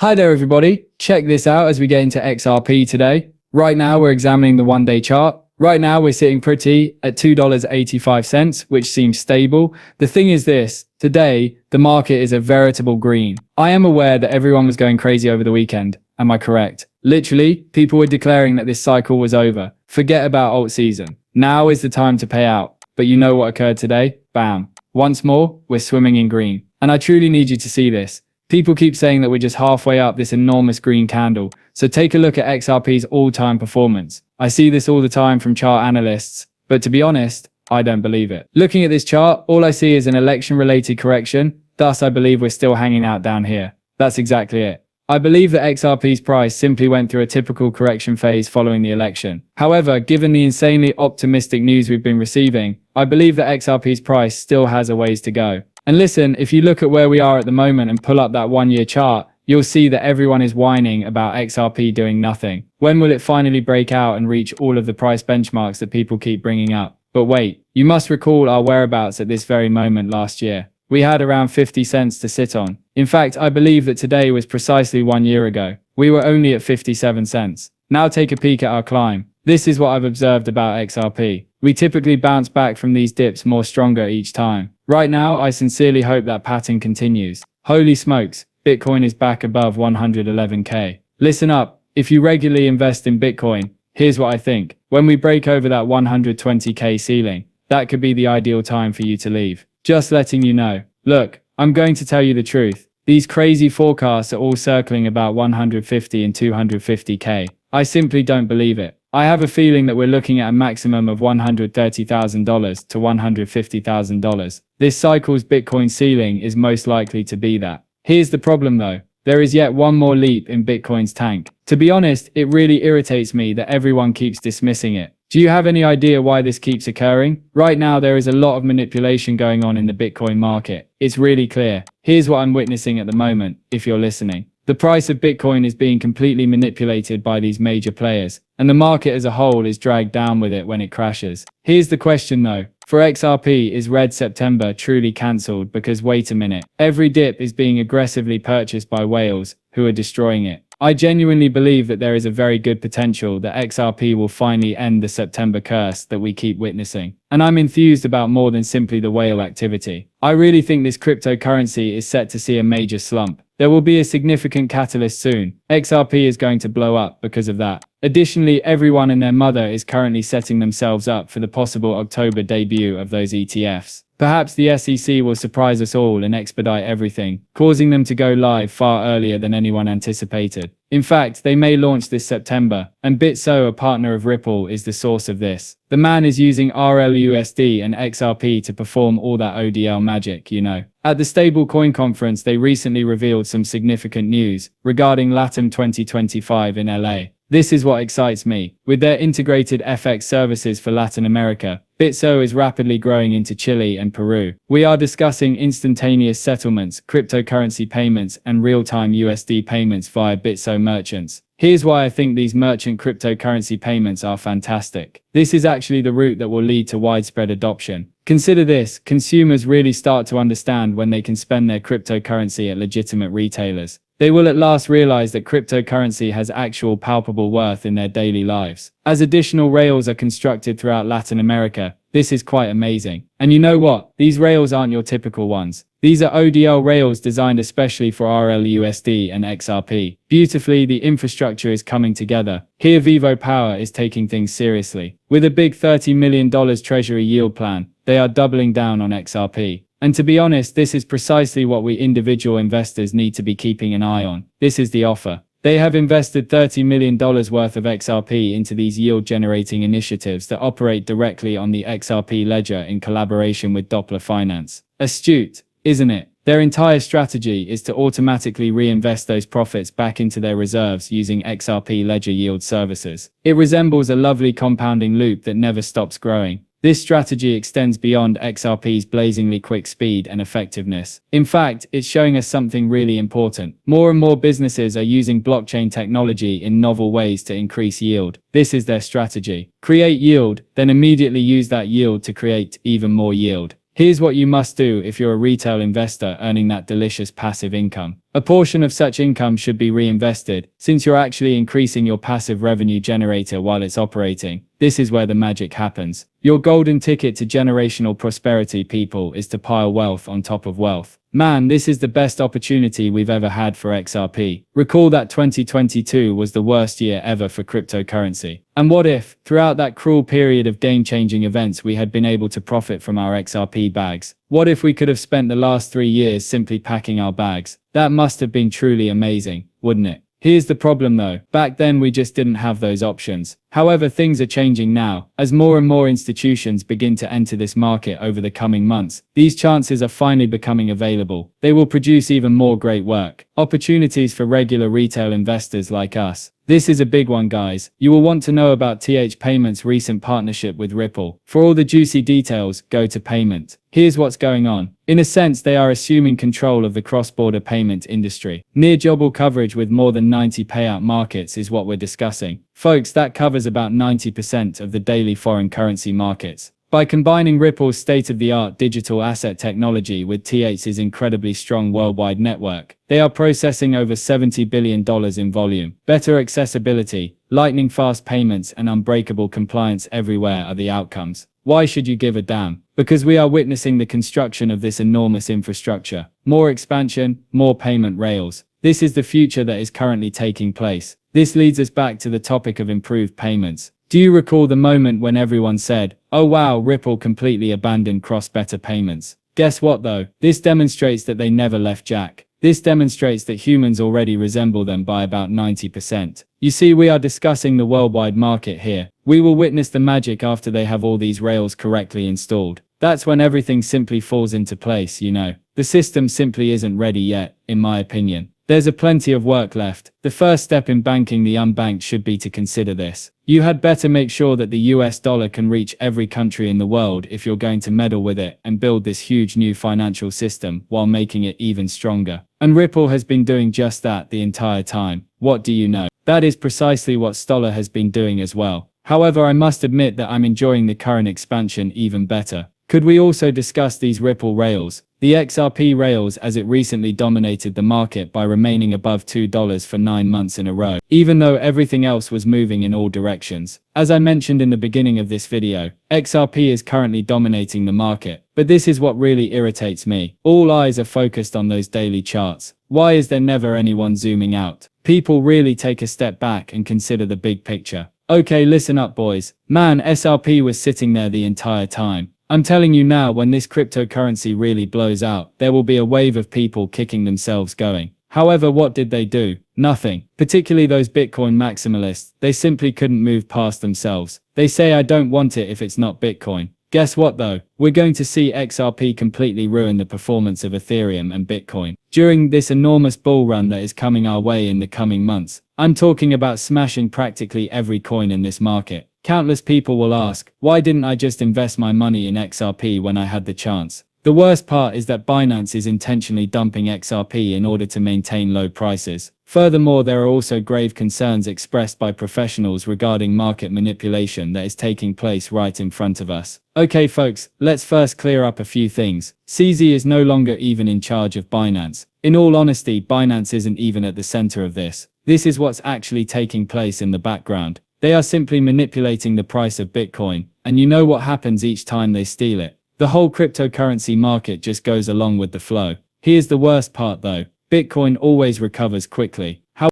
Hi there everybody, check this out as we get into XRP today. Right now we're examining the one-day chart. Right now we're sitting pretty at $2.85, which seems stable. The thing is this, today the market is a veritable green. I am aware that everyone was going crazy over the weekend, am I correct? Literally, people were declaring that this cycle was over. Forget about alt season. Now is the time to pay out. But you know what occurred today? Bam. Once more, we're swimming in green. And I truly need you to see this. People keep saying that we're just halfway up this enormous green candle, so take a look at XRP's all-time performance. I see this all the time from chart analysts, but to be honest, I don't believe it. Looking at this chart, all I see is an election-related correction, thus I believe we're still hanging out down here. That's exactly it. I believe that XRP's price simply went through a typical correction phase following the election. However, given the insanely optimistic news we've been receiving, I believe that XRP's price still has a ways to go. And listen, if you look at where we are at the moment and pull up that one-year chart, you'll see that everyone is whining about XRP doing nothing. When will it finally break out and reach all of the price benchmarks that people keep bringing up? But wait, you must recall our whereabouts at this very moment last year. We had around 50 cents to sit on. In fact, I believe that today was precisely 1 year ago. We were only at 57 cents. Now take a peek at our climb. This is what I've observed about XRP. We typically bounce back from these dips more stronger each time. Right now, I sincerely hope that pattern continues. Holy smokes, Bitcoin is back above 111k. Listen up, if you regularly invest in Bitcoin, here's what I think. When we break over that 120k ceiling, that could be the ideal time for you to leave. Just letting you know. Look, I'm going to tell you the truth. These crazy forecasts are all circling about 150 and 250k. I simply don't believe it. I have a feeling that we're looking at a maximum of $130,000 to $150,000. This cycle's Bitcoin ceiling is most likely to be that. Here's the problem though. There is yet one more leap in Bitcoin's tank. To be honest, it really irritates me that everyone keeps dismissing it. Do you have any idea why this keeps occurring? Right now, there is a lot of manipulation going on in the Bitcoin market. It's really clear. Here's what I'm witnessing at the moment, if you're listening. The price of Bitcoin is being completely manipulated by these major players, and the market as a whole is dragged down with it when it crashes. Here's the question though. For XRP, is Red September truly cancelled? Because wait a minute, every dip is being aggressively purchased by whales who are destroying it. I genuinely believe that there is a very good potential that XRP will finally end the September curse that we keep witnessing. And I'm enthused about more than simply the whale activity. I really think this cryptocurrency is set to see a major slump. There will be a significant catalyst soon. XRP is going to blow up because of that. Additionally, everyone and their mother is currently setting themselves up for the possible October debut of those ETFs. Perhaps the SEC will surprise us all and expedite everything, causing them to go live far earlier than anyone anticipated. In fact, they may launch this September, and BitSo, a partner of Ripple, is the source of this. The man is using RLUSD and XRP to perform all that ODL magic, you know. At the Stablecoin conference, they recently revealed some significant news regarding LATAM 2025 in LA. This is what excites me. With their integrated FX services for Latin America, BitSo is rapidly growing into Chile and Peru. We are discussing instantaneous settlements, cryptocurrency payments, and real-time USD payments via BitSo merchants. Here's why I think these merchant cryptocurrency payments are fantastic. This is actually the route that will lead to widespread adoption. Consider this, consumers really start to understand when they can spend their cryptocurrency at legitimate retailers. They will at last realize that cryptocurrency has actual palpable worth in their daily lives. As additional rails are constructed throughout Latin America, this is quite amazing. And you know what? These rails aren't your typical ones. These are ODL rails designed especially for RLUSD and XRP. Beautifully, the infrastructure is coming together. Here Vivo Power is taking things seriously. With a big $30 million treasury yield plan, they are doubling down on XRP. And to be honest, this is precisely what we individual investors need to be keeping an eye on. This is the offer. They have invested $30 million worth of XRP into these yield-generating initiatives that operate directly on the XRP ledger in collaboration with Doppler Finance. Astute, isn't it? Their entire strategy is to automatically reinvest those profits back into their reserves using XRP ledger yield services. It resembles a lovely compounding loop that never stops growing. This strategy extends beyond XRP's blazingly quick speed and effectiveness. In fact, it's showing us something really important. More and more businesses are using blockchain technology in novel ways to increase yield. This is their strategy. Create yield, then immediately use that yield to create even more yield. Here's what you must do if you're a retail investor earning that delicious passive income. A portion of such income should be reinvested, since you're actually increasing your passive revenue generator while it's operating. This is where the magic happens. Your golden ticket to generational prosperity, people, is to pile wealth on top of wealth. Man, this is the best opportunity we've ever had for XRP. Recall that 2022 was the worst year ever for cryptocurrency. And what if, throughout that cruel period of game-changing events, we had been able to profit from our XRP bags? What if we could have spent the last 3 years simply packing our bags? That must have been truly amazing, wouldn't it? Here's the problem though, back then we just didn't have those options. However, things are changing now. As more and more institutions begin to enter this market over the coming months, these chances are finally becoming available. They will produce even more great work. Opportunities for regular retail investors like us. This is a big one, guys. You will want to know about TH Payments' recent partnership with Ripple. For all the juicy details, go to Payment. Here's what's going on. In a sense, they are assuming control of the cross-border payment industry. Near global coverage with more than 90 payout markets is what we're discussing. Folks, that covers about 90% of the daily foreign currency markets. By combining Ripple's state-of-the-art digital asset technology with TH's incredibly strong worldwide network, they are processing over $70 billion in volume. Better accessibility, lightning-fast payments, and unbreakable compliance everywhere are the outcomes. Why should you give a damn? Because we are witnessing the construction of this enormous infrastructure. More expansion, more payment rails. This is the future that is currently taking place. This leads us back to the topic of improved payments. Do you recall the moment when everyone said, "Oh wow, Ripple completely abandoned cross-border payments"? Guess what though? This demonstrates that they never left Jack. This demonstrates that humans already resemble them by about 90%. You see, we are discussing the worldwide market here. We will witness the magic after they have all these rails correctly installed. That's when everything simply falls into place, you know. The system simply isn't ready yet, in my opinion. There's a plenty of work left. The first step in banking the unbanked should be to consider this. You had better make sure that the US dollar can reach every country in the world if you're going to meddle with it and build this huge new financial system while making it even stronger. And Ripple has been doing just that the entire time. What do you know? That is precisely what Stoller has been doing as well. However, I must admit that I'm enjoying the current expansion even better. Could we also discuss these Ripple rails? The XRP rails, as it recently dominated the market by remaining above $2 for 9 months in a row, even though everything else was moving in all directions. As I mentioned in the beginning of this video, XRP is currently dominating the market. But this is what really irritates me. All eyes are focused on those daily charts. Why is there never anyone zooming out? People really take a step back and consider the big picture. Okay, listen up boys. Man, XRP was sitting there the entire time. I'm telling you now, when this cryptocurrency really blows out, there will be a wave of people kicking themselves going. However, what did they do? Nothing. Particularly those Bitcoin maximalists. They simply couldn't move past themselves. They say, "I don't want it if it's not Bitcoin." Guess what though? We're going to see XRP completely ruin the performance of Ethereum and Bitcoin during this enormous bull run that is coming our way in the coming months. I'm talking about smashing practically every coin in this market. Countless people will ask, why didn't I just invest my money in XRP when I had the chance? The worst part is that Binance is intentionally dumping XRP in order to maintain low prices. Furthermore, there are also grave concerns expressed by professionals regarding market manipulation that is taking place right in front of us. Okay folks, let's first clear up a few things. CZ is no longer even in charge of Binance. In all honesty, Binance isn't even at the center of this. This is what's actually taking place in the background. They are simply manipulating the price of Bitcoin, and you know what happens each time they steal it. The whole cryptocurrency market just goes along with the flow. Here's the worst part though. Bitcoin always recovers quickly.